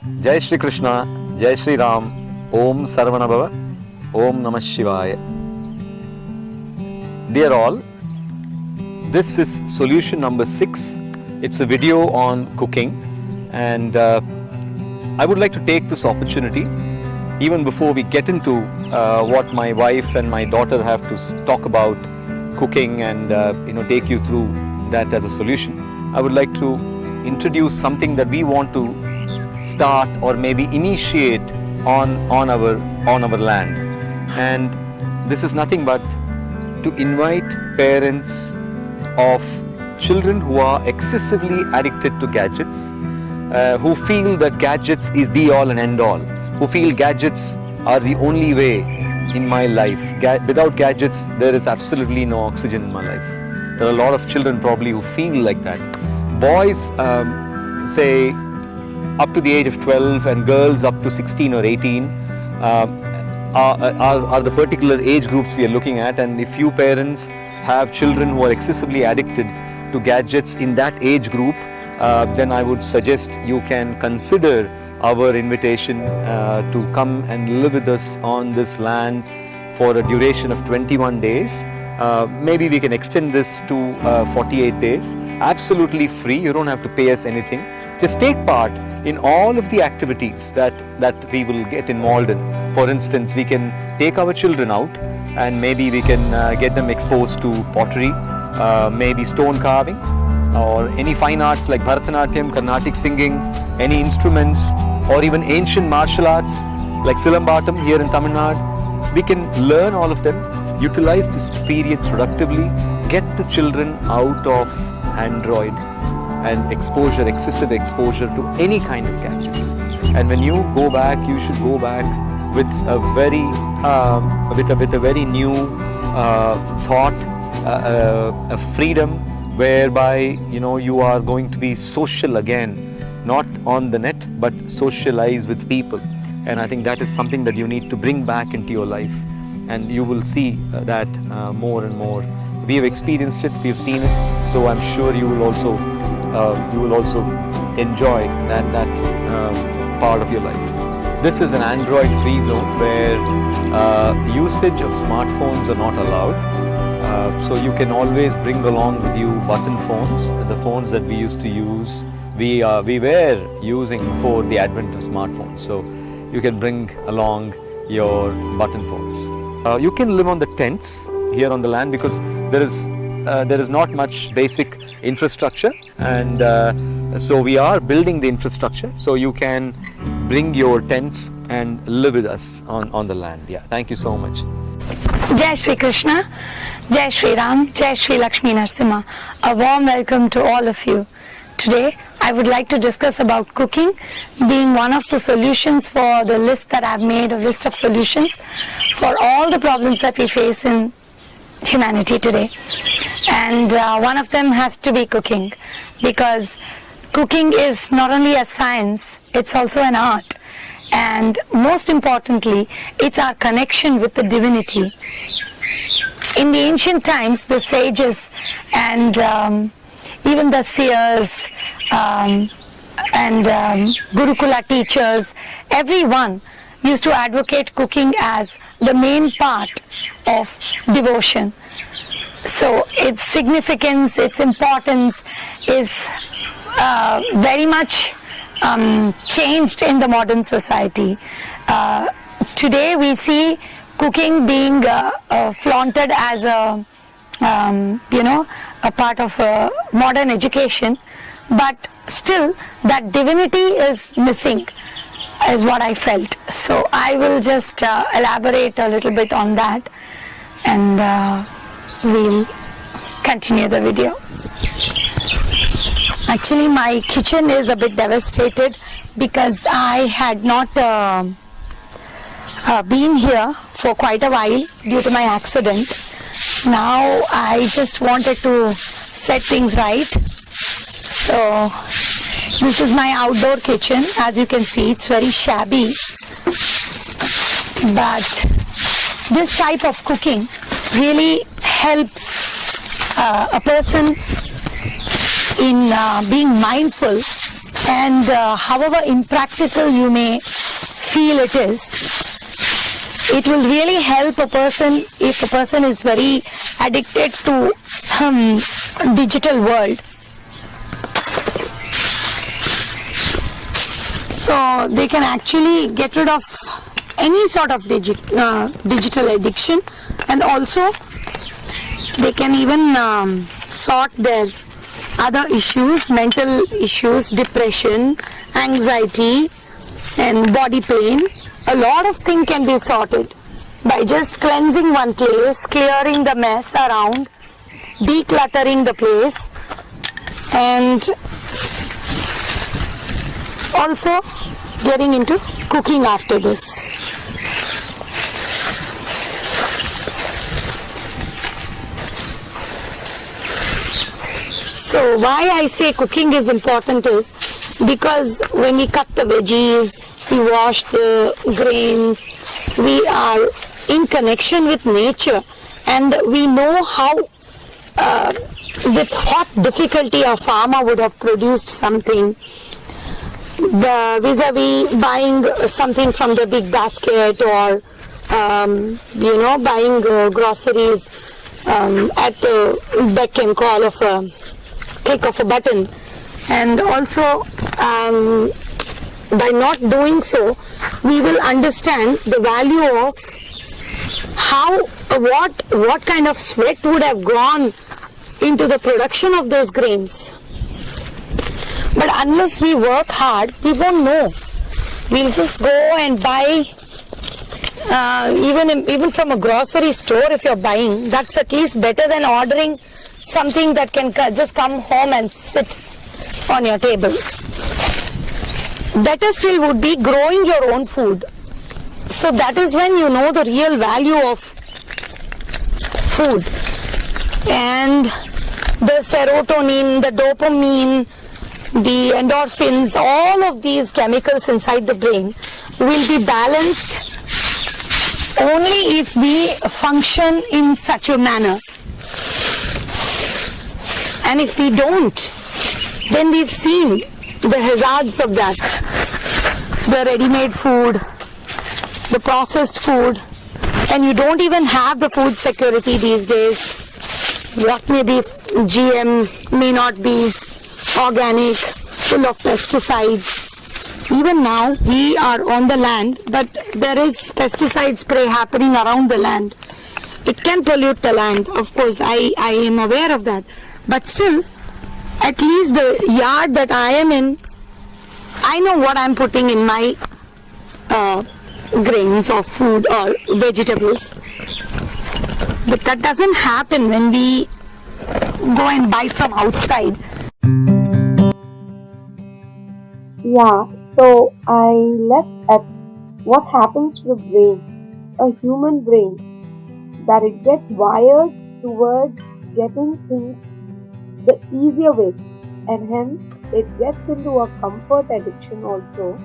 Jai Shri Krishna, Jai Shri Ram, Om Sarvanabhava, Om Namah Shivaya. Dear all, this is solution number 6. It's a video on cooking, and I would like to take this opportunity, even before we get into what my wife and my daughter have to talk about cooking and take you through that as a solution. I would like to introduce something that we want to start or maybe initiate on our land, and this is nothing but to invite parents of children who are excessively addicted to gadgets, who feel that gadgets is the all and end all, who feel gadgets are the only way in my life. Without gadgets there is absolutely no oxygen in my life. There are a lot of children probably who feel like that. Boys say up to the age of 12 and girls up to 16 or 18 are the particular age groups we are looking at. And if you parents have children who are excessively addicted to gadgets in that age group, then I would suggest you can consider our invitation to come and live with us on this land for a duration of 21 days. Maybe we can extend this to 48 days, absolutely free. You don't have to pay us anything. Just take part in all of the activities that we will get involved in. For instance, we can take our children out and maybe we can get them exposed to pottery, maybe stone carving, or any fine arts like bharatanatyam, Carnatic singing, any instruments, or even ancient martial arts like silambam here in Tamil Nadu. We can learn all of them, utilize this period productively, get the children out of Android and excessive exposure to any kind of gadgets. And when you go back, you should go back with a very new thought, a freedom, whereby you are going to be social again, not on the net but socialize with people. And I think that is something that you need to bring back into your life, and you will see that more and more. We have experienced it, we have seen it, so I'm sure you will also enjoy that part of your life. This is an Android free zone where usage of smartphones are not allowed. So you can always bring along with you button phones, the phones that we used to use, we were using before the advent of smartphones. So you can bring along your button phones. You can live on the tents here on the land because there is not much basic infrastructure, and so we are building the infrastructure. So you can bring your tents and live with us on the land. Yeah, thank you so much. Jai Shri Krishna, Jai Shri Ram, Jai Shri Lakshmi Narsimha. A warm welcome to all of you. Today I would like to discuss about cooking being one of the solutions for the list that I've made, a list of solutions for all the problems that we face in humanity today. And one of them has to be cooking, because cooking is not only a science, it's also an art. And most importantly, it's our connection with the divinity. In the ancient times, the sages and even the seers and Gurukula teachers, everyone used to advocate cooking as the main part of devotion. So its significance, its importance is very much changed in the modern society. Today we see cooking being flaunted as a part of modern education, but still that divinity is missing, is what I felt. So I will just elaborate a little bit on that, and we'll continue the video. Actually, my kitchen is a bit devastated because I had not been here for quite a while due to my accident. Now I just wanted to set things right. So this is my outdoor kitchen. As you can see, it's very shabby, but this type of cooking really helps a person in being mindful and however impractical you may feel it is, it will really help a person if a person is very addicted to digital world. So they can actually get rid of any sort of digital addiction, and also they can even sort their other issues, mental issues, depression, anxiety and body pain. A lot of things can be sorted by just cleansing one place, clearing the mess around, decluttering the place, and also getting into cooking after this. So why I say cooking is important is because when we cut the veggies, we wash the grains, we are in connection with nature, and we know how with what difficulty a farmer would have produced something. The vis-a-vis buying something from the big basket, or buying groceries at the beck and call of a click of a button. And also by not doing so, we will understand the value of what kind of sweat would have gone into the production of those grains. But unless we work hard, we won't know. We'll just go and buy, even from a grocery store if you're buying, that's at least better than ordering something that can just come home and sit on your table. Better still would be growing your own food. So that is when you know the real value of food. And the serotonin, the dopamine, the endorphins, all of these chemicals inside the brain will be balanced only if we function in such a manner. And if we don't, then we've seen the hazards of that. The ready-made food, the processed food, and you don't even have the food security these days. What may be GM, may not be organic, full of pesticides. Even now we are on the land, but there is pesticide spray happening around the land. It can pollute the land, of course, I am aware of that. But still, at least the yard that I am in, I know what I'm putting in my grains or food or vegetables. But that doesn't happen when we go and buy from outside. Yeah, so I left at what happens to the brain, a human brain, that it gets wired towards getting things the easier way, and hence it gets into a comfort addiction also.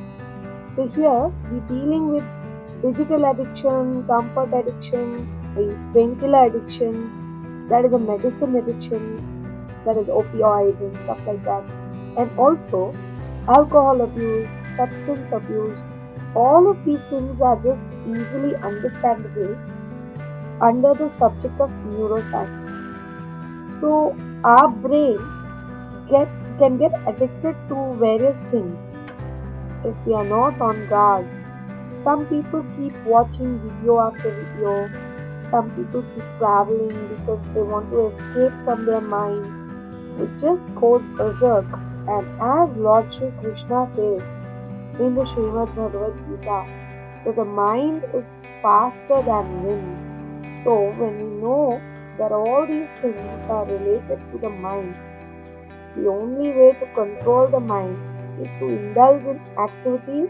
So here we're dealing with digital addiction, comfort addiction, a painkiller addiction, that is a medicine addiction, that is opioids and stuff like that, and also alcohol abuse, substance abuse. All of these things are just easily understandable under the subject of neuroscience. So our brain can get addicted to various things if we are not on guard. Some people keep watching video after video. Some people keep traveling because they want to escape from their mind. It just goes berserk. And as Lord Shree Krishna says in the Srimad Bhagavad Gita, that the mind is faster than wind. So when we know that all these things are related to the mind, the only way to control the mind is to indulge in activities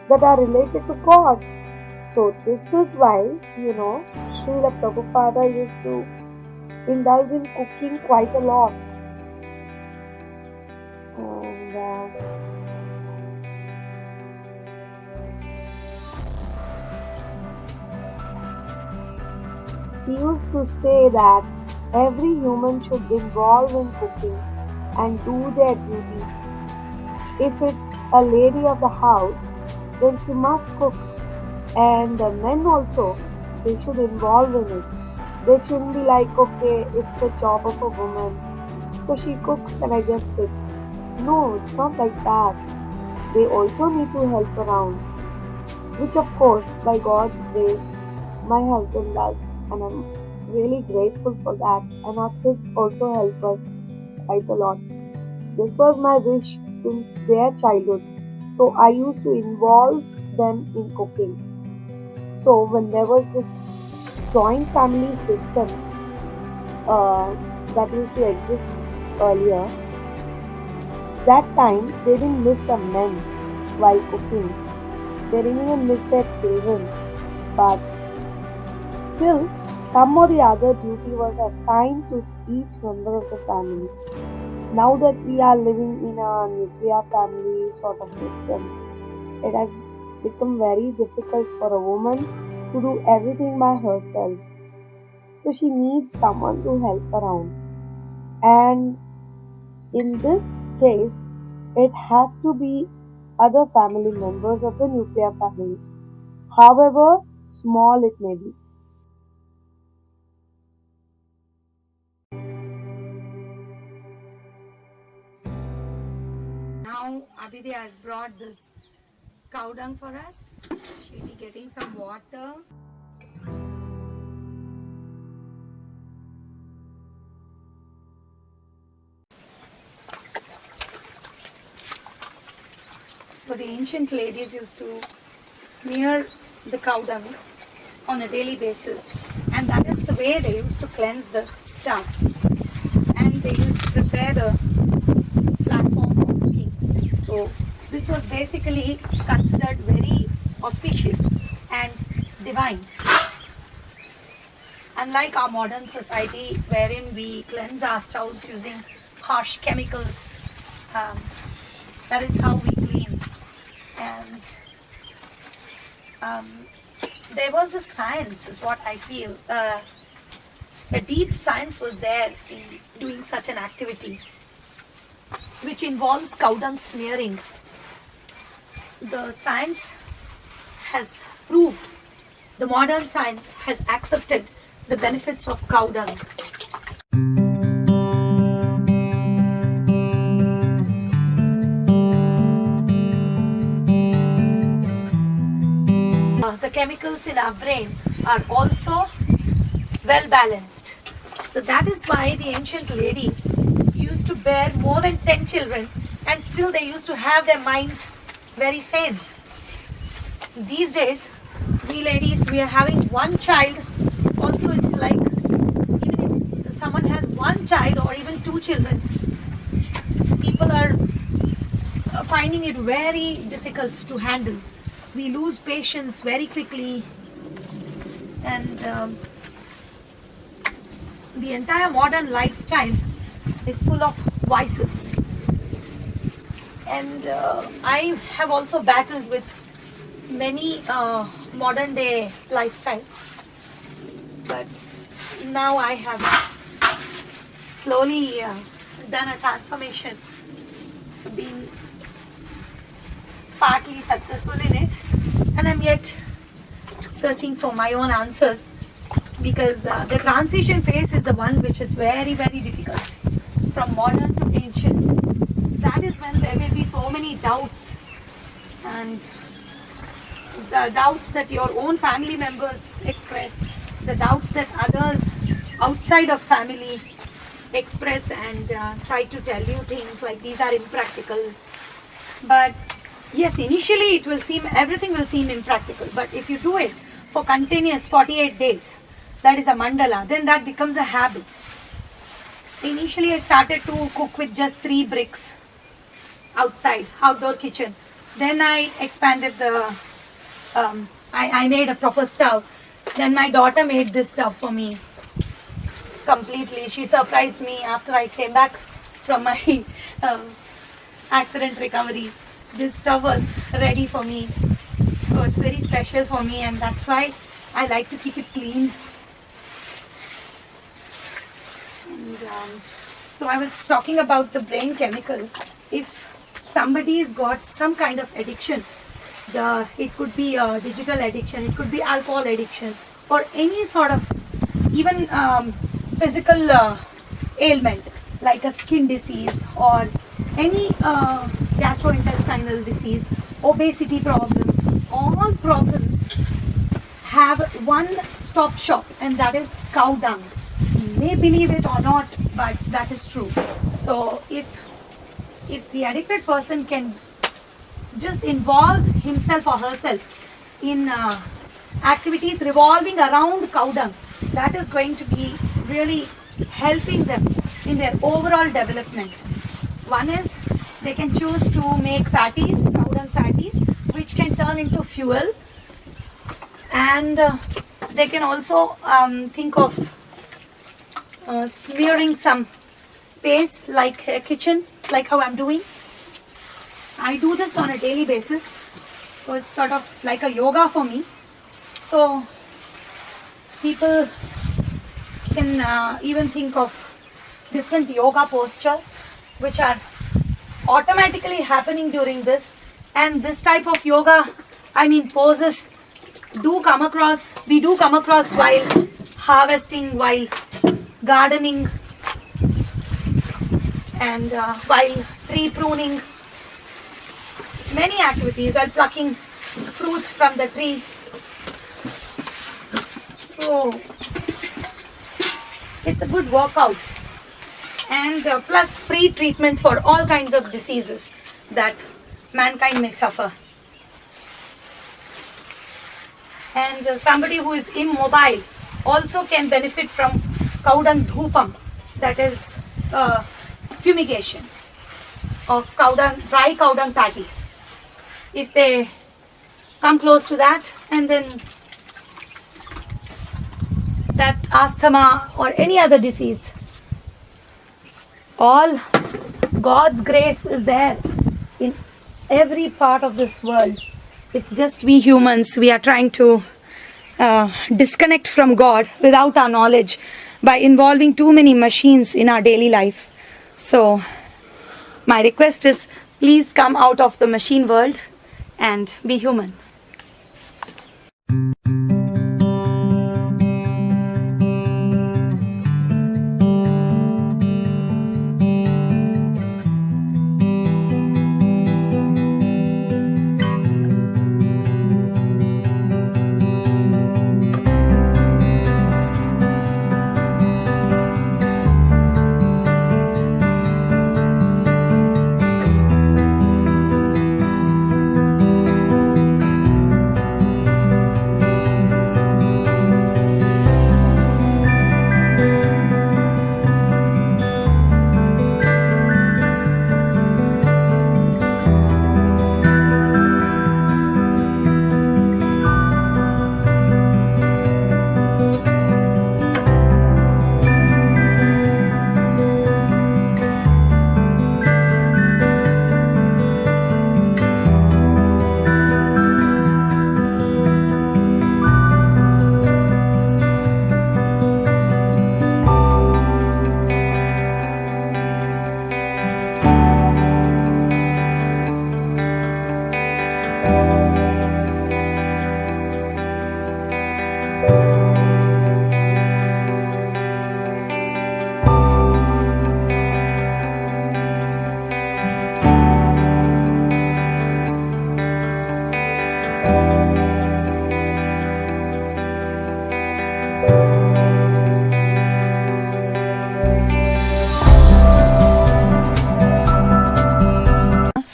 that are related to God. So this is why, Srila Prabhupada used to indulge in cooking quite a lot. And he used to say that every human should involve in cooking and do their duty. If it's a lady of the house, then she must cook. And the men also, they should involve in it. They shouldn't be like, okay, it's the job of a woman, so she cooks and I just sit. No, it's not like that. They also need to help around, which of course, by God's grace, my husband does, and I'm really grateful for that. And our kids also help us quite a lot. This was my wish since their childhood, so I used to involve them in cooking. So when there was this joint family system uh, that used to exist earlier, that time they didn't miss the men while cooking. They didn't even miss their children. But still, some or the other duty was assigned to each member of the family. Now that we are living in a nuclear family sort of system, it has become very difficult for a woman to do everything by herself. So she needs someone to help around. And in this case, it has to be other family members of the nuclear family, however small it may be. Now Abhidya has brought this cow dung for us. She'll be getting some water. So the ancient ladies used to smear the cow dung on a daily basis, and that is the way they used to cleanse the stuff, and they used to prepare the platform for cooking. So this was basically considered very auspicious and divine. Unlike our modern society, wherein we cleanse our stoves using harsh chemicals, that is how we clean. And there was a science, is what I feel. A deep science was there in doing such an activity, which involves cow dung smearing. The science has proved, the modern science has accepted the benefits of cow dung. The chemicals in our brain are also well balanced. So that is why the ancient ladies used to bear more than 10 children, and still they used to have their minds very sane. These days, we ladies, we are having one child. Also, it's like, even if someone has one child or even two children, people are finding it very difficult to handle. We lose patience very quickly, and the entire modern lifestyle is full of vices. And I have also battled with many modern day lifestyle, but now I have slowly done a transformation, being partly successful in it, and I'm yet searching for my own answers, because the transition phase is the one which is very, very difficult from modern to ancient. That is when there will be so many doubts, and the doubts that your own family members express, the doubts that others outside of family express, and try to tell you things like these are impractical. But yes, initially it will seem, everything will seem impractical, but if you do it for continuous 48 days, that is a mandala, then that becomes a habit. Initially I started to cook with just 3 bricks outside, outdoor kitchen. Then I expanded the, I made a proper stove. Then my daughter made this stove for me completely. She surprised me after I came back from my accident recovery. This stove was ready for me, so it's very special for me, and that's why I like to keep it clean. And so I was talking about the brain chemicals. If somebody's got some kind of addiction, it could be a digital addiction, it could be alcohol addiction, or any sort of even physical ailment like a skin disease or any gastrointestinal disease, obesity problem, all problems have one stop shop, and that is cow dung. You may believe it or not, but that is true. So if the addicted person can just involve himself or herself in activities revolving around cow dung, that is going to be really helping them in their overall development. One is they can choose to make patties, cow dung patties, which can turn into fuel, and they can also think of smearing some space like a kitchen, like how I'm doing. I do this on a daily basis, so it's sort of like a yoga for me. So people can even think of different yoga postures which are automatically happening during this, and this type of yoga, I mean poses, we do come across while harvesting, while gardening, and while tree pruning, many activities, while plucking fruits from the tree. So it's a good workout, and plus free treatment for all kinds of diseases that mankind may suffer. And somebody who is immobile also can benefit from cow dung dhupam, that is fumigation of cow dung, dry cow dung patties. If they come close to that, and then that asthma or any other disease, all God's grace is there in every part of this world. It's just we humans, we are trying to disconnect from God without our knowledge by involving too many machines in our daily life. So my request is, please come out of the machine world and be human.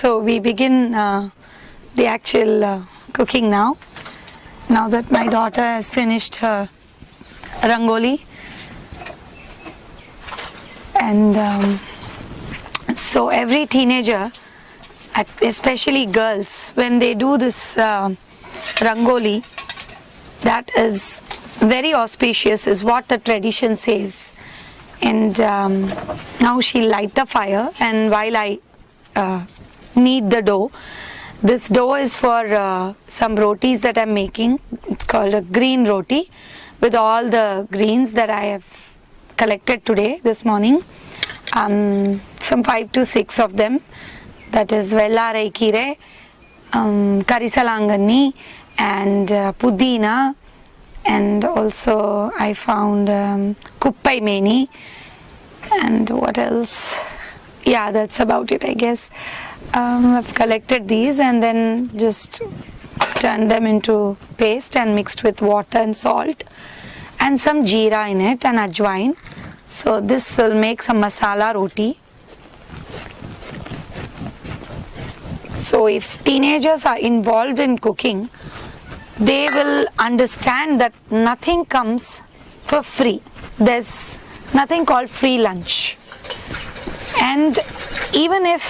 So we begin the actual cooking now. Now that my daughter has finished her rangoli, and so every teenager, especially girls, when they do this rangoli, that is very auspicious, is what the tradition says. And now she'll light the fire, and while I knead the dough. This dough is for some rotis that I'm making. It's called a green roti with all the greens that I have collected today, this morning. Some 5 to 6 of them. that is vellarai kire, karisalangani, and pudina, and also I found kuppai meni, and what else? Yeah, that's about it, I guess. I've collected these and then just turned them into paste and mixed with water and salt and some jeera in it and ajwain. So this will make some masala roti. So if teenagers are involved in cooking, they will understand that nothing comes for free. There's nothing called free lunch. And even if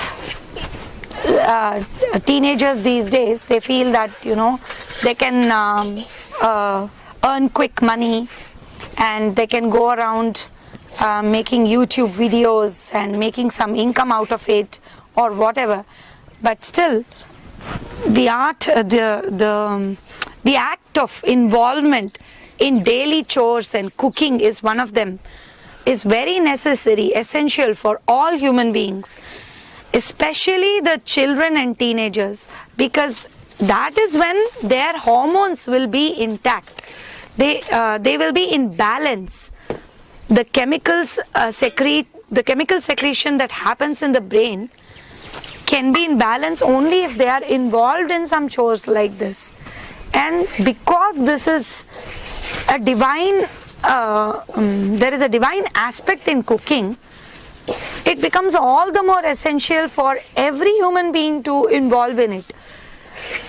teenagers these days, they feel that, you know, they can earn quick money and they can go around making YouTube videos and making some income out of it or whatever. But still, the act of involvement in daily chores and cooking is one of them, is very necessary, essential for all human beings, especially the children and teenagers, because that is when their hormones will be intact. They will be in balance. The chemical secretion that happens in the brain can be in balance only if they are involved in some chores like this. And because this is a divine, there is a divine aspect in cooking, it becomes all the more essential for every human being to involve in it.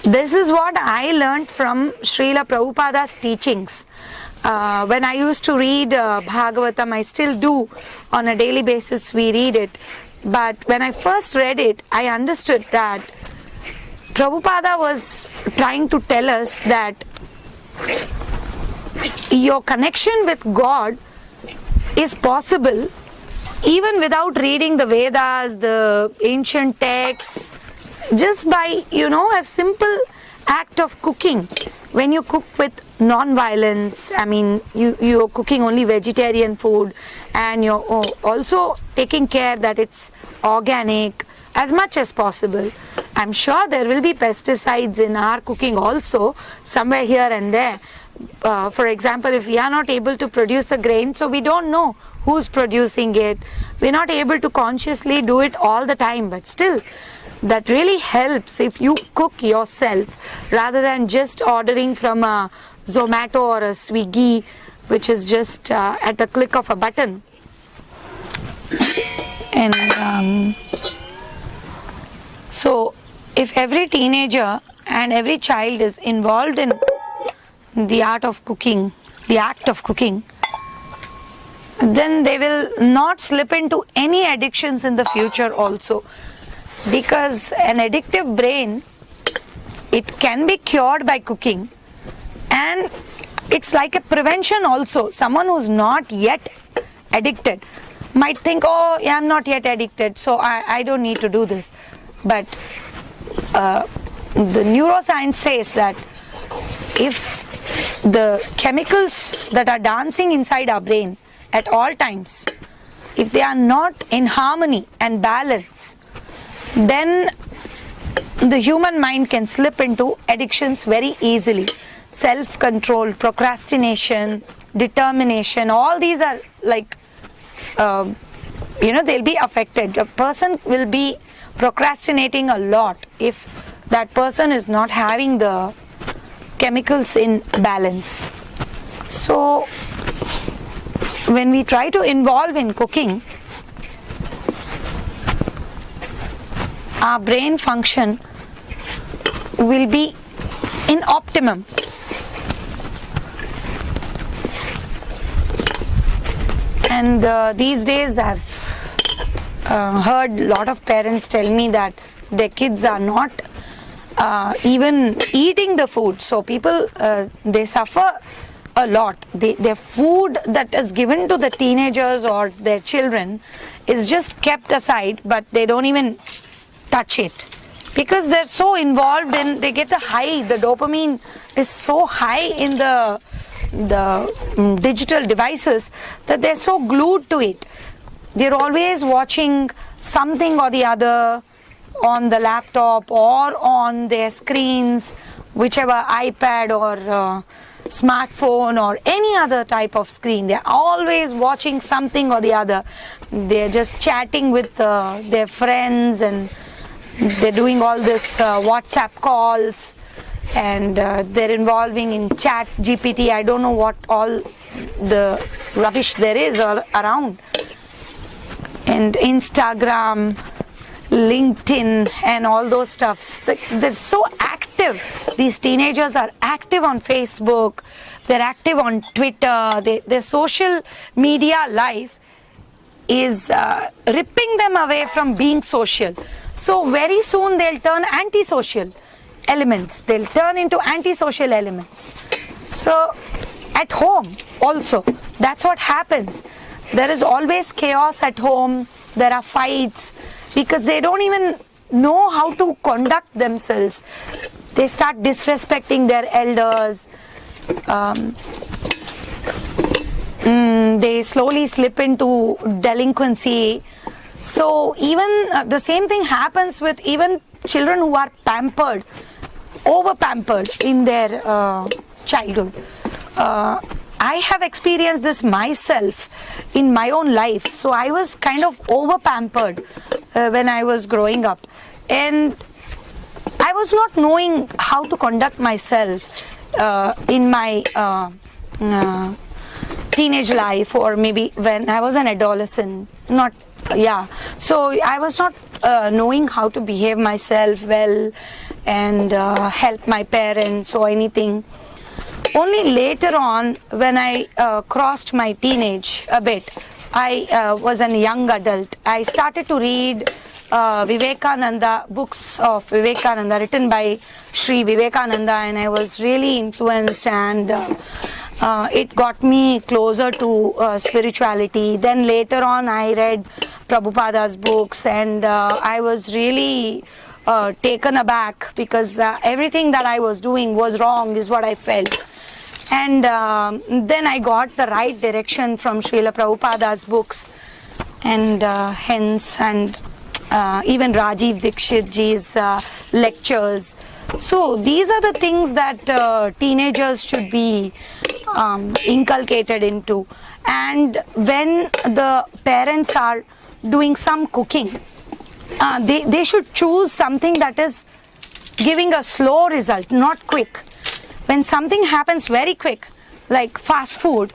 This is what I learned from Srila Prabhupada's teachings. When I used to read Bhagavatam, I still do on a daily basis, we read it. But when I first read it, I understood that Prabhupada was trying to tell us that your connection with God is possible even without reading the Vedas, the ancient texts, just by, you know, a simple act of cooking. When you cook with non-violence, I mean, you're cooking only vegetarian food, and you're also taking care that it's organic as much as possible. I'm sure there will be pesticides in our cooking also, somewhere here and there. For example, if we are not able to produce the grain, so we don't know who's producing it. We're not able to consciously do it all the time, but still, that really helps if you cook yourself rather than just ordering from a Zomato or a Swiggy, which is just at the click of a button. And so if every teenager and every child is involved in the art of cooking, the act of cooking, then they will not slip into any addictions in the future also. Because an addictive brain, it can be cured by cooking, and it's like a prevention also. Someone who's not yet addicted might think, oh, yeah, I'm not yet addicted, so I don't need to do this. But the neuroscience says that if the chemicals that are dancing inside our brain at all times, if they are not in harmony and balance, then the human mind can slip into addictions very easily. Self-control, procrastination, determination, all these are like, they'll be affected. A person will be procrastinating a lot if that person is not having the chemicals in balance. So when we try to involve in cooking, our brain function will be in optimum. And these days I've heard a lot of parents tell me that their kids are not even eating the food. So people, they suffer a lot. Their food that is given to the teenagers or their children is just kept aside, but they don't even touch it because they're so involved in, they get the high, the dopamine is so high in the digital devices that they're so glued to it. They're always watching something or the other, on the laptop or on their screens, whichever iPad or smartphone or any other type of screen. They're always watching something or the other. They're just chatting with their friends, and they're doing all this WhatsApp calls, and they're involving in chat GPT. I don't know what all the rubbish there is all around, and Instagram, LinkedIn, and all those stuffs. They're so active. These teenagers are active on Facebook, they're active on Twitter. Their social media life is ripping them away from being social. So very soon they'll turn antisocial elements. They'll turn into antisocial elements. So at home also, that's what happens. There is always chaos at home. There are fights because they don't even know how to conduct themselves. They start disrespecting their elders. They slowly slip into delinquency. So even the same thing happens with even children who are pampered, over pampered in their childhood. I have experienced this myself in my own life. So I was kind of over pampered when I was growing up, and I was not knowing how to conduct myself in my teenage life, or maybe when I was an adolescent. So I was not knowing how to behave myself well and help my parents or anything. Only later on, when I crossed my teenage a bit, I was a young adult. I started to read Vivekananda, books of Vivekananda written by Shree Vivekananda, and I was really influenced, and it got me closer to spirituality. Then later on I read Prabhupada's books, and I was really taken aback because everything that I was doing was wrong is what I felt. And then I got the right direction from Srila Prabhupada's books, and even Rajiv Dikshit ji's lectures. So these are the things that teenagers should be inculcated into. And when the parents are doing some cooking, they should choose something that is giving a slow result, not quick. When something happens very quick, like fast food,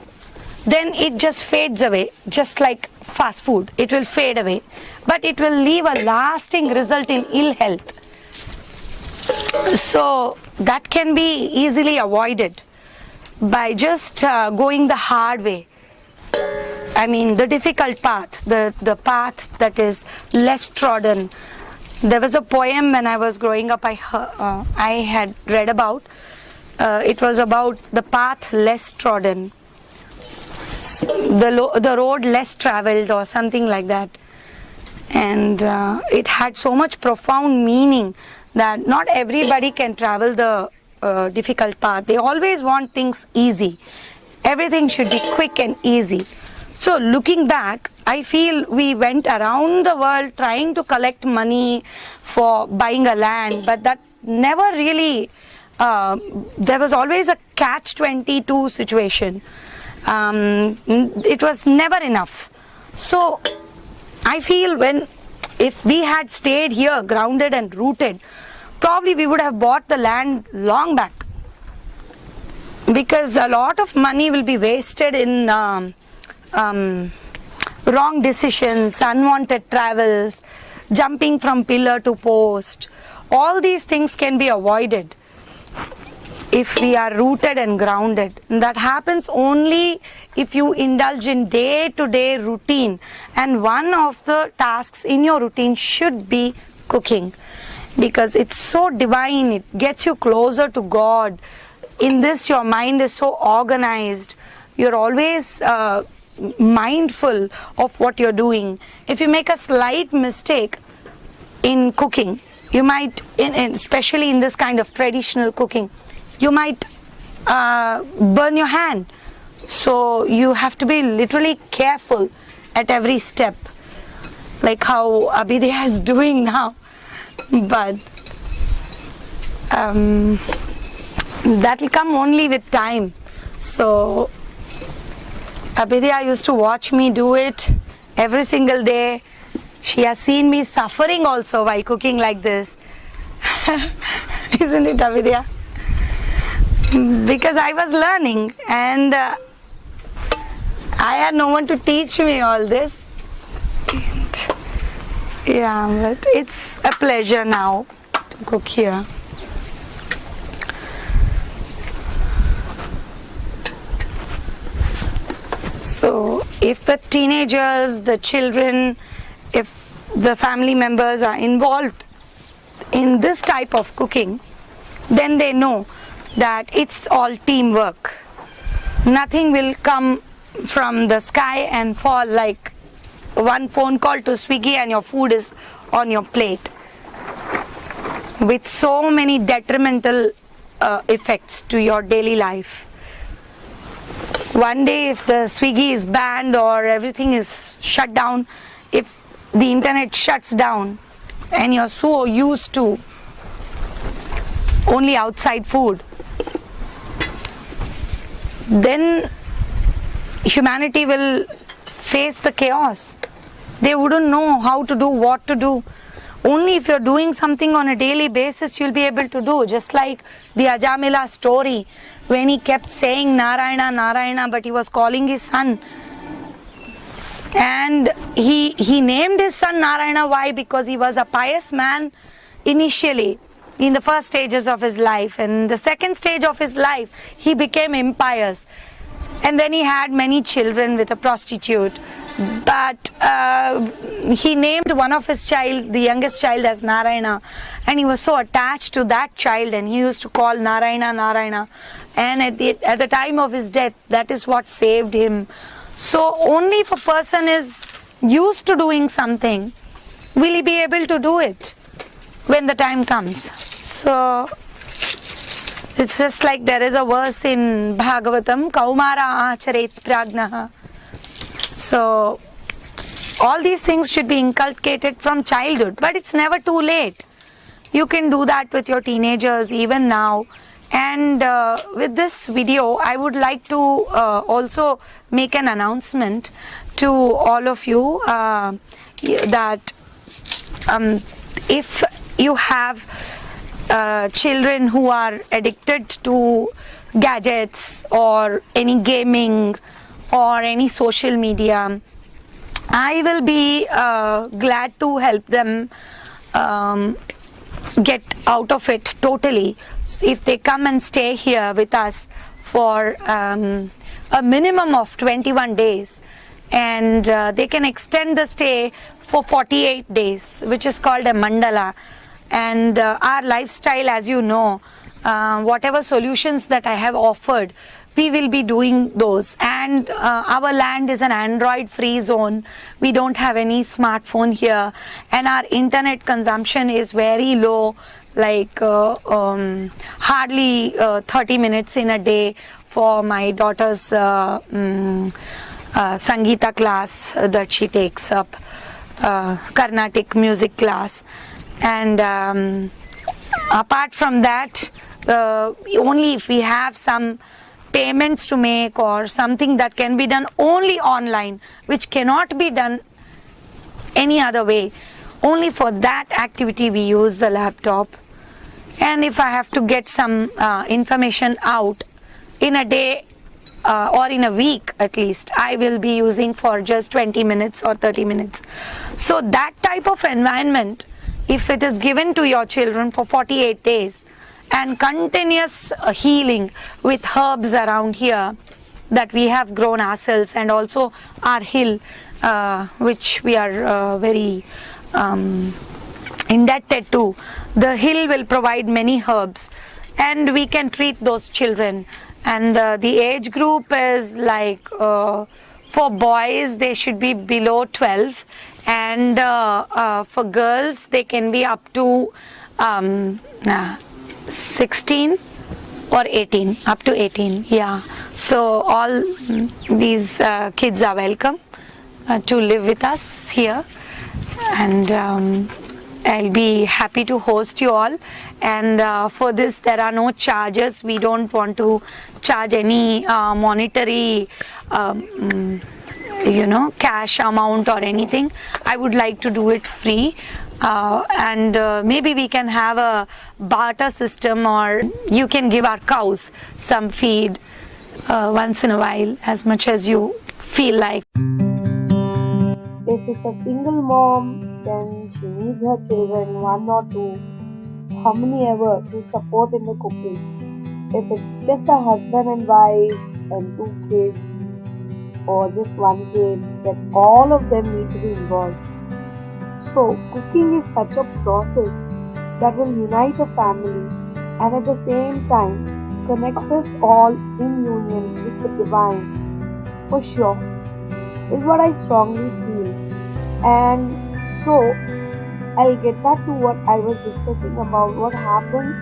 then it just fades away, just like fast food. It will fade away, but it will leave a lasting result in ill health. So that can be easily avoided by just going the hard way. I mean, the difficult path, the path that is less trodden. There was a poem when I was growing up I had read about. It was about the path less trodden, the road less traveled, or something like that. And it had so much profound meaning that not everybody can travel the difficult path. They always want things easy. Everything should be quick and easy. So looking back, I feel we went around the world trying to collect money for buying a land, but that never really, there was always a catch-22 situation. It was never enough. So I feel if we had stayed here grounded and rooted, probably we would have bought the land long back, because a lot of money will be wasted in wrong decisions, unwanted travels, jumping from pillar to post. All these things can be avoided if we are rooted and grounded. And that happens only if you indulge in day-to-day routine, and one of the tasks in your routine should be cooking, because it's so divine. It gets you closer to God. In this, your mind is so organized. You're always mindful of what you're doing. If you make a slight mistake in cooking, you might, especially in this kind of traditional cooking, you might burn your hand. So you have to be literally careful at every step, like how Abhidya is doing now. but that will come only with time. So Abhidya used to watch me do it every single day. She has seen me suffering also while cooking like this. Isn't it, Abhidya? Because I was learning, and I had no one to teach me all this. And yeah, but it's a pleasure now to cook here. So if the teenagers, the children, if the family members are involved in this type of cooking, then they know that it's all teamwork. Nothing will come from the sky and fall like one phone call to Swiggy and your food is on your plate, with so many detrimental effects to your daily life. One day if the Swiggy is banned or everything is shut down, if the internet shuts down and you're so used to only outside food, then humanity will face the chaos. They wouldn't know how to do, what to do. Only if you're doing something on a daily basis, you'll be able to do. Just like the Ajamila story, when he kept saying Narayana, Narayana, but he was calling his son. And he named his son Narayana. Why? Because he was a pious man initially, in the first stages of his life. And the second stage of his life, he became impious. And then he had many children with a prostitute. But he named one of his child, the youngest child, as Narayana, and he was so attached to that child, and he used to call Narayana, Narayana. And at the time of his death, that is what saved him. So only if a person is used to doing something, will he be able to do it when the time comes. So it's just like there is a verse in Bhagavatam, Kaumara acharet pragnaha. So all these things should be inculcated from childhood, but it's never too late. You can do that with your teenagers even now. And with this video, I would like to also make an announcement to all of you that if you have children who are addicted to gadgets or any gaming or any social media, I will be glad to help them get out of it totally if they come and stay here with us for a minimum of 21 days, and they can extend the stay for 48 days, which is called a mandala. And our lifestyle, as you know, whatever solutions that I have offered, we will be doing those. And our land is an Android free zone. We don't have any smartphone here, and our internet consumption is very low, like hardly 30 minutes in a day for my daughter's Sangeeta class that she takes up, Carnatic music class. And apart from that, only if we have some payments to make or something that can be done only online, which cannot be done any other way, only for that activity we use the laptop. And if I have to get some information out in a day or in a week at least, I will be using for just 20 minutes or 30 minutes. So that type of environment, if it is given to your children for 48 days, and continuous healing with herbs around here that we have grown ourselves, and also our hill, which we are very indebted to. The hill will provide many herbs, and we can treat those children. And the age group is like, for boys they should be below 12, and for girls they can be up to 16 or 18, up to 18, yeah. So all these kids are welcome to live with us here. And I'll be happy to host you all, and for this there are no charges. We don't want to charge any monetary cash amount or anything. I would like to do it free, and maybe we can have a barter system, or you can give our cows some feed once in a while, as much as you feel like. If it's a single mom, then she needs her children, one or two, how many ever, to support in the cooking. If it's just a husband and wife and two kids, or just one kid, then all of them need to be involved. So, cooking is such a process that will unite a family and at the same time connect us all in union with the divine. For sure, is what I strongly feel. And so, I'll get back to what I was discussing about what happens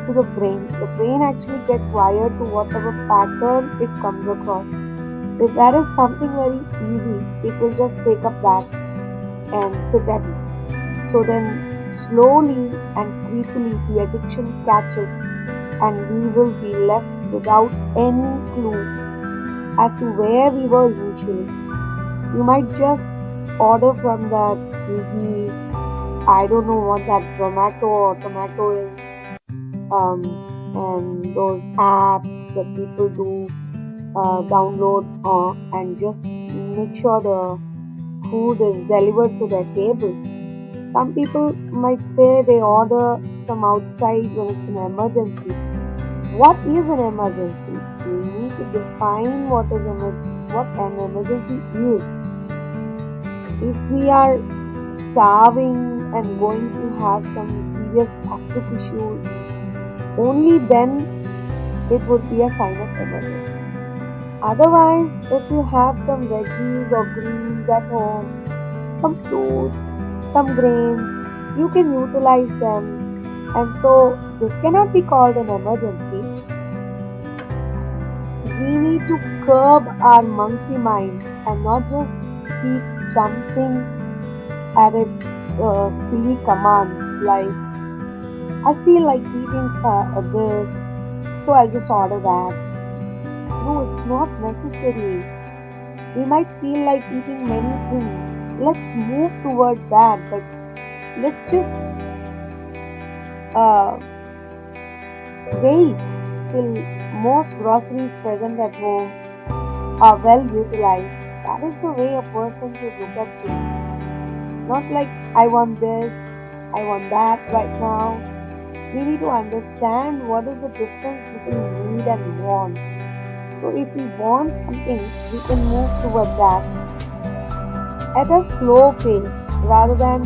to the brain. The brain actually gets wired to whatever pattern it comes across. If there is something very easy, it will just take up that and sit at it. So then slowly and creepily the addiction catches and we will be left without any clue as to where we were initially. You might just order from that Swiggy, I don't know what that Zomato or Tomato is, and those apps that people do download and just make sure the food is delivered to their table. Some people might say they order from outside when it's an emergency. What is an emergency? We need to define what an emergency is. If we are starving and going to have some serious gastric issues, only then it would be a sign of emergency. Otherwise, if you have some veggies or greens at home, some fruits, some grains, you can utilize them. And so, this cannot be called an emergency. We need to curb our monkey mind and not just keep jumping at its silly commands like, I feel like eating this, so I'll just order that. No, it's not necessary. We might feel like eating many things. Let's move toward that, but let's just wait till most groceries present at home are well utilized. That is the way a person should look at things. Not like, I want this, I want that right now. We need to understand what is the difference between need and want. So if we want something, we can move toward that at a slow pace rather than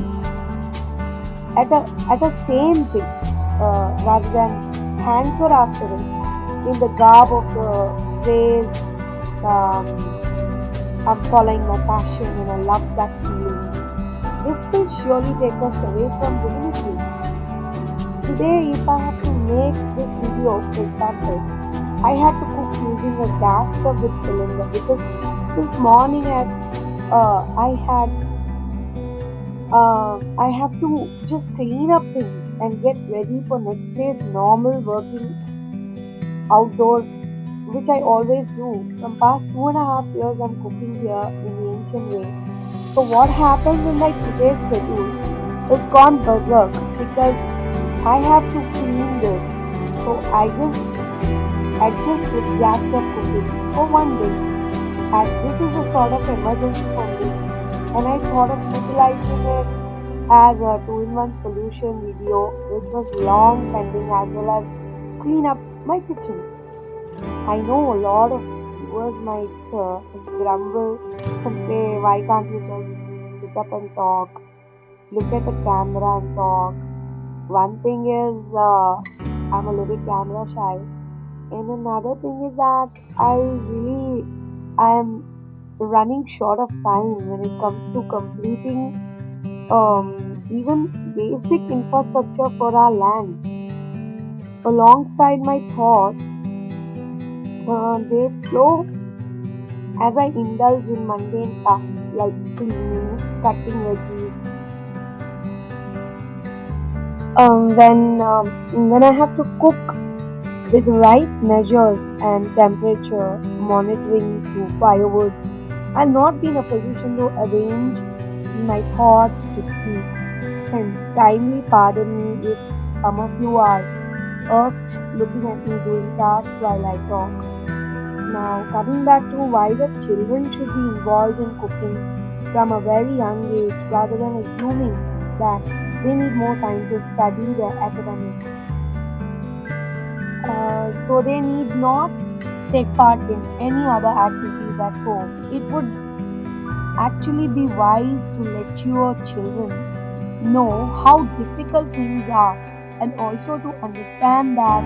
at a same pace, rather than hanker after it in the garb of the phrase, I'm following my passion and I love that feeling. This will surely take us away from divinity. Today, if I have to make this video, for example, I had to cook using a gas stove with cylinder because since morning I have to just clean up things and get ready for next day's normal working outdoors, which I always do. From past 2.5 years I'm cooking here in the ancient way. So what happens in my today's schedule is gone berserk because I have to clean this. So I just adjust with gas stove cooking for one day, and this is a sort of emergency for me, and I thought of utilizing it as a 2-in-1 solution video which was long pending, as well as clean up my kitchen. I know a lot of viewers might grumble and say, why can't you just sit up and talk, look at the camera and talk. One thing is I'm a little camera shy. And another thing is that I am running short of time when it comes to completing even basic infrastructure for our land. Alongside my thoughts, they flow as I indulge in mundane tasks like cleaning, cutting veggies, When I have to cook with the right measures and temperature, monitoring through firewood, I'll not be in a position to arrange my thoughts to speak. Hence, kindly pardon me if some of you are irked looking at me doing tasks while I talk. Now, coming back to why the children should be involved in cooking from a very young age rather than assuming that they need more time to study their academics. So they need not take part in any other activities at home. It would actually be wise to let your children know how difficult things are and also to understand that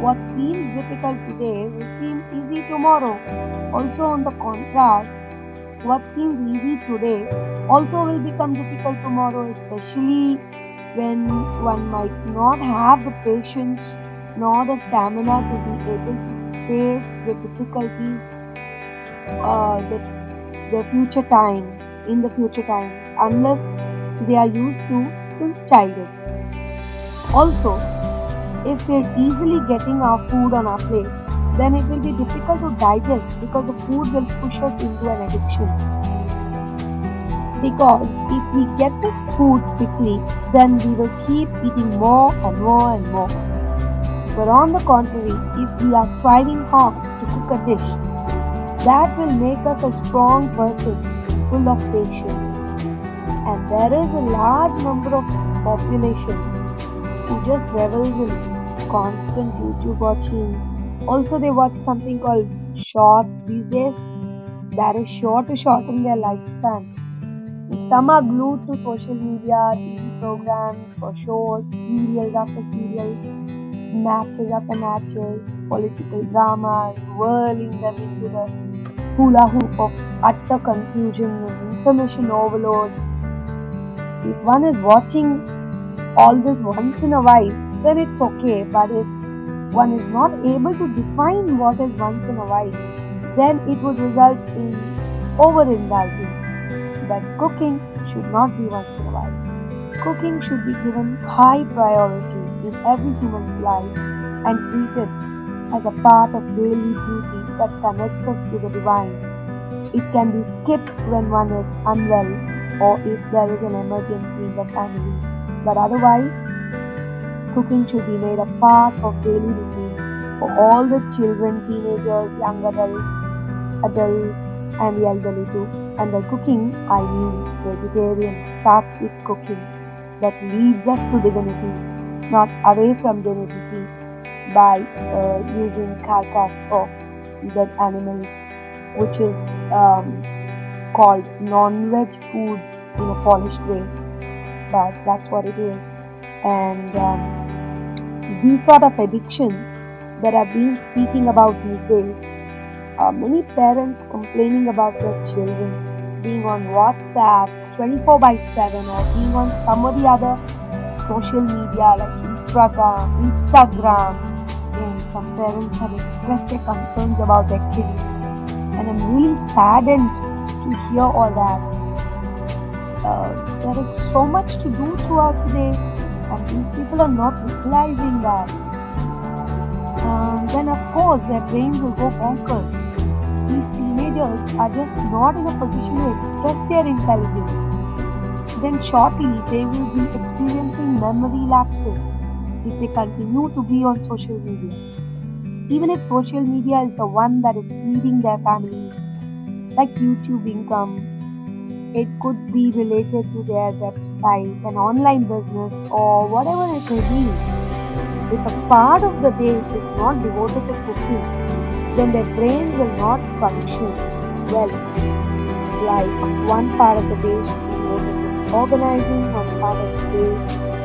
what seems difficult today will seem easy tomorrow. Also, on the contrast, what seems easy today also will become difficult tomorrow, especially when one might not have the patience nor the stamina to be able to face the difficulties the future times in the future times unless they are used to since childhood. Also, if we're easily getting our food on our plates, then it will be difficult to digest because the food will push us into an addiction. Because if we get the food quickly, then we will keep eating more and more and more. But on the contrary, if we are striving hard to cook a dish, that will make us a strong person full of patience. And there is a large number of population who just revels in constant YouTube watching. Also, they watch something called shorts these days that is sure to shorten their lifespan. Some are glued to social media, TV programs or shows, serials after serials, matches after matches, political dramas, whirling them into the hula hoop of utter confusion and information overload. If one is watching all this once in a while, then it's okay. But if one is not able to define what is once in a while, then it would result in overindulgence. But cooking should not be once in a while. Cooking should be given high priority in every human's life and treated as a part of daily duty that connects us to the divine. It can be skipped when one is unwell or if there is an emergency in the family. But otherwise, cooking should be made a part of daily routine for all the children, teenagers, young adults and the elderly too. And by cooking, I mean vegetarian, sattvic cooking that leads us to divinity, not away from divinity by using carcass of dead animals, which is called non-veg food in a polished way. But that's what it is. And these sort of addictions that I've been speaking about these days, many parents complaining about their children being on WhatsApp 24/7 or being on some or the other social media like Instagram, and some parents have expressed their concerns about their kids. And I'm really saddened to hear all that. There is so much to do throughout the day, and these people are not realizing that. Then of course their brains will go bonkers. These teenagers are just not in a position to express their intelligence. Then shortly they will be experiencing memory lapses if they continue to be on social media. Even if social media is the one that is feeding their families, like YouTube income, it could be related to their website, an online business, or whatever it may be. If a part of the day is not devoted to cooking, then their brains will not function well. Like one part of the day should be devoted to organizing, one part of the day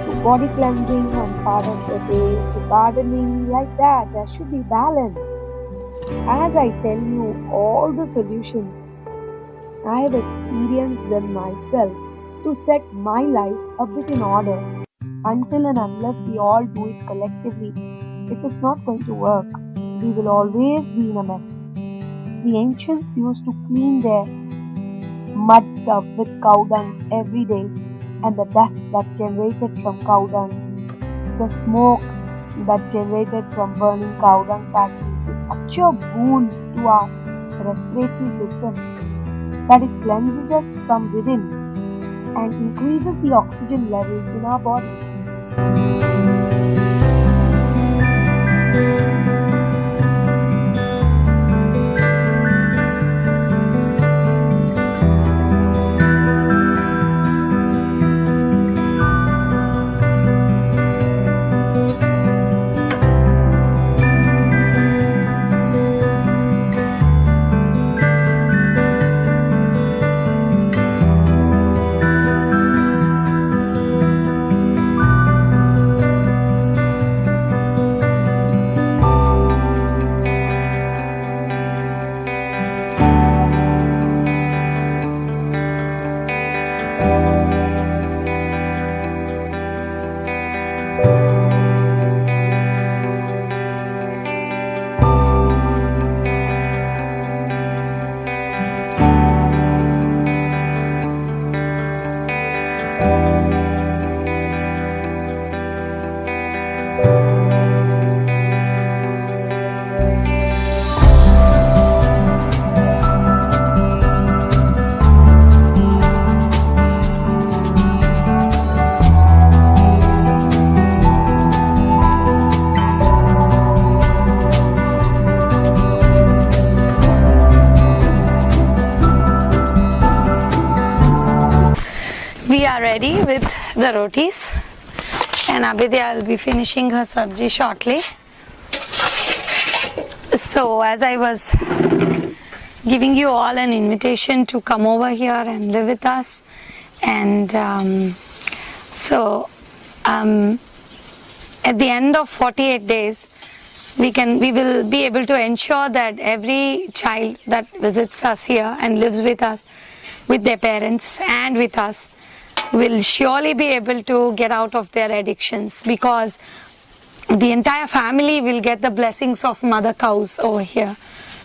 to body cleansing, one part of the day to gardening, like that. There should be balance. As I tell you all the solutions, I have experienced them myself to set my life a bit in order. Until and unless we all do it collectively, it is not going to work. We will always be in a mess. The ancients used to clean their mud stuff with cow dung every day, and the dust that generated from cow dung The smoke that generated from burning cow dung factories is such a boon to our respiratory system that it cleanses us from within and increases the oxygen levels in our body. We are ready with the rotis, and Abhidya will be finishing her sabji shortly. So as I was giving you all an invitation to come over here and live with us, and at the end of 48 days we will be able to ensure that every child that visits us here and lives with us, with their parents and with us, will surely be able to get out of their addictions, because the entire family will get the blessings of mother cows over here.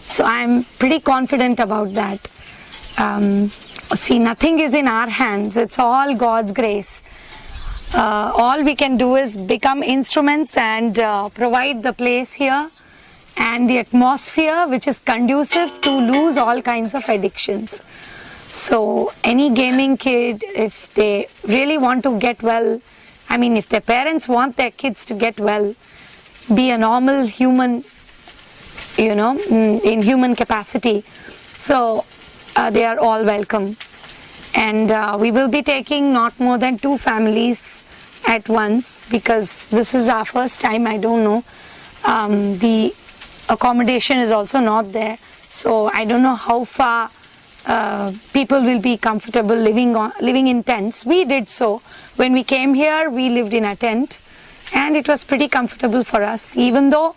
So I'm pretty confident about that. See, nothing is in our hands, it's all God's grace. All we can do is become instruments and provide the place here and the atmosphere which is conducive to lose all kinds of addictions. So any gaming kid, if they really want to get well, I mean if their parents want their kids to get well, be a normal human, you know, in human capacity, so they are all welcome. And we will be taking not more than 2 families at once, because this is our first time. I don't know, the accommodation is also not there, so I don't know how far people will be comfortable living in tents. We did so when we came here. We lived in a tent and it was pretty comfortable for us, even though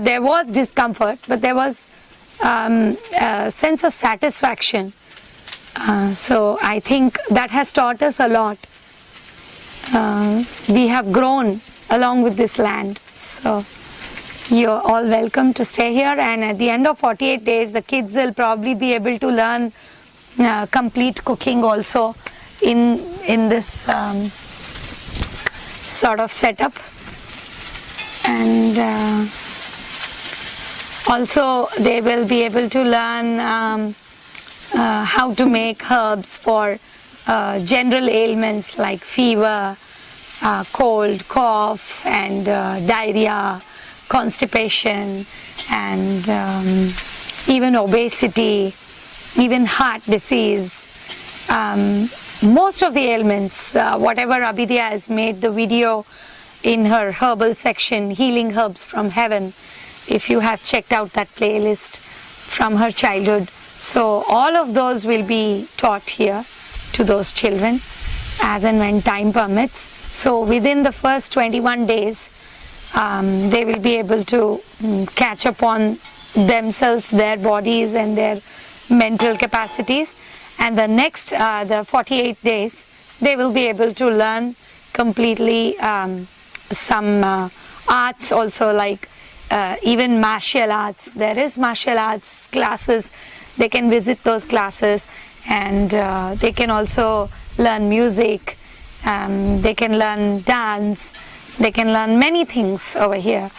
there was discomfort, but there was a sense of satisfaction. So I think that has taught us a lot. We have grown along with this land. So you're all welcome to stay here, and at the end of 48 days the kids will probably be able to learn complete cooking also in this sort of setup. And also they will be able to learn how to make herbs for general ailments like fever, cold, cough, and diarrhea, constipation, and even obesity, even heart disease. Most of the ailments, whatever Abhidya has made the video in her herbal section, Healing Herbs from Heaven, if you have checked out that playlist from her childhood. So all of those will be taught here to those children as and when time permits. So within the first 21 days, they will be able to catch up on themselves, their bodies and their mental capacities, and the next the 48 days they will be able to learn completely some arts also, like even martial arts. There is martial arts classes, they can visit those classes, and they can also learn music, they can learn dance, They can learn many things over here.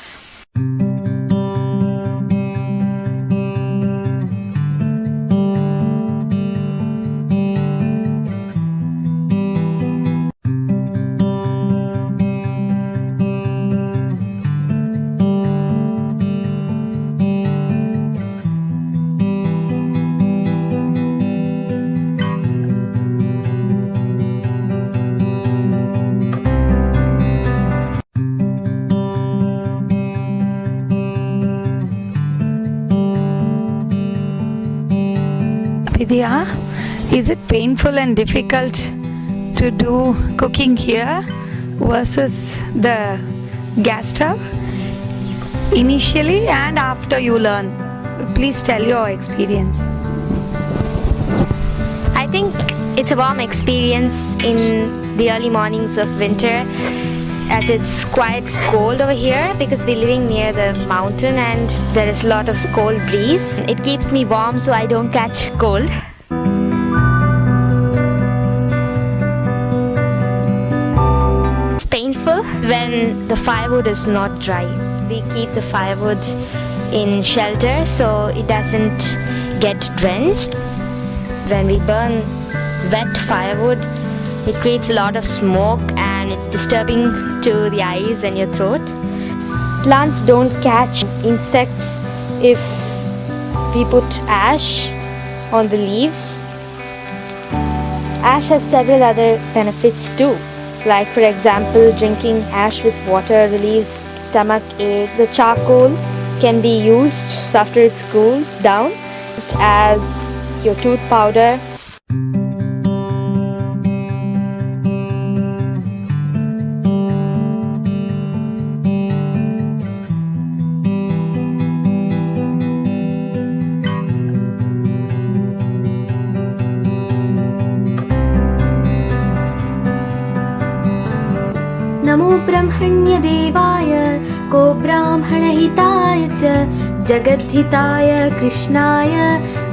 Vidya, is it painful and difficult to do cooking here versus the gas stove? Initially and after you learn, please tell your experience. I think it's a warm experience in the early mornings of winter, as it's quite cold over here because we're living near the mountain and there is a lot of cold breeze. It keeps me warm so I don't catch cold. It's painful when the firewood is not dry. We keep the firewood in shelter so it doesn't get drenched. When we burn wet firewood, it creates a lot of smoke and it's disturbing to the eyes and your throat. Plants don't catch insects if we put ash on the leaves. Ash has several other benefits too. Like for example, drinking ash with water relieves stomach ache. The charcoal can be used after it's cooled down just as your tooth powder. नमो ब्रह्मण्यदेवाय को ब्राह्मणहिताय च जगद्धिताय कृष्णाय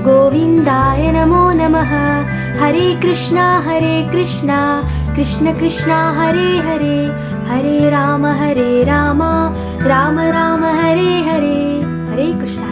गोविन्दाय नमो नमः। हरे कृष्णा कृष्ण कृष्णा हरे हरे, हरे राम राम राम हरे हरे। हरे कृष्ण।